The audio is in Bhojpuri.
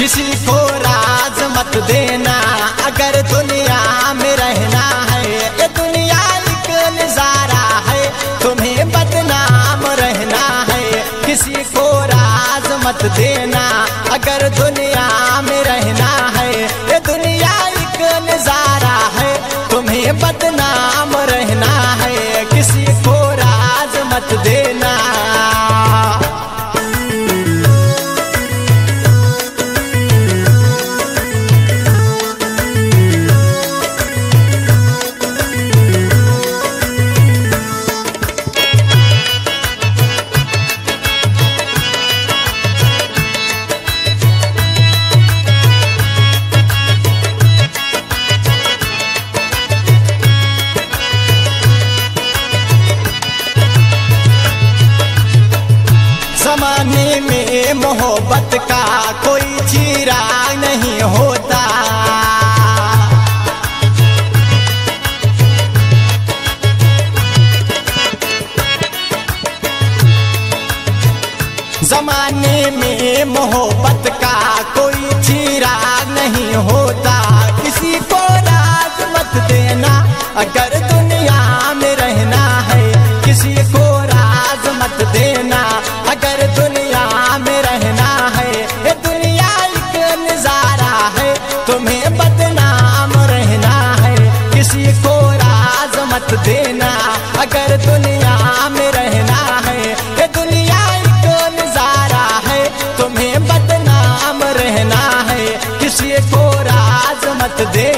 किसी को राज मत देना अगर दुनिया में रहना है। ये दुनिया एक नजारा है, तुम्हें बदनाम रहना है। किसी को राज मत देना अगर दुनिया में रहना है। ये दुनिया एक नजारा है, तुम्हें बदनाम रहना है। किसी को राज मत देना। ज़माने में मोहब्बत का कोई चिराग नहीं होता। ज़माने में मोहब्बत का कोई चिराग नहीं होता। किसी को राज मत देना अगर दुनिया में रहना है। किसी को राज मत देना अगर दुनिया में रहना है। ये दुनिया एक नजारा है, तुम्हें बदनाम रहना है। किसी को राज मत देना अगर दुनिया में रहना है। ये दुनिया एक नजारा है, तुम्हें बदनाम रहना है। किसी को राज मत दे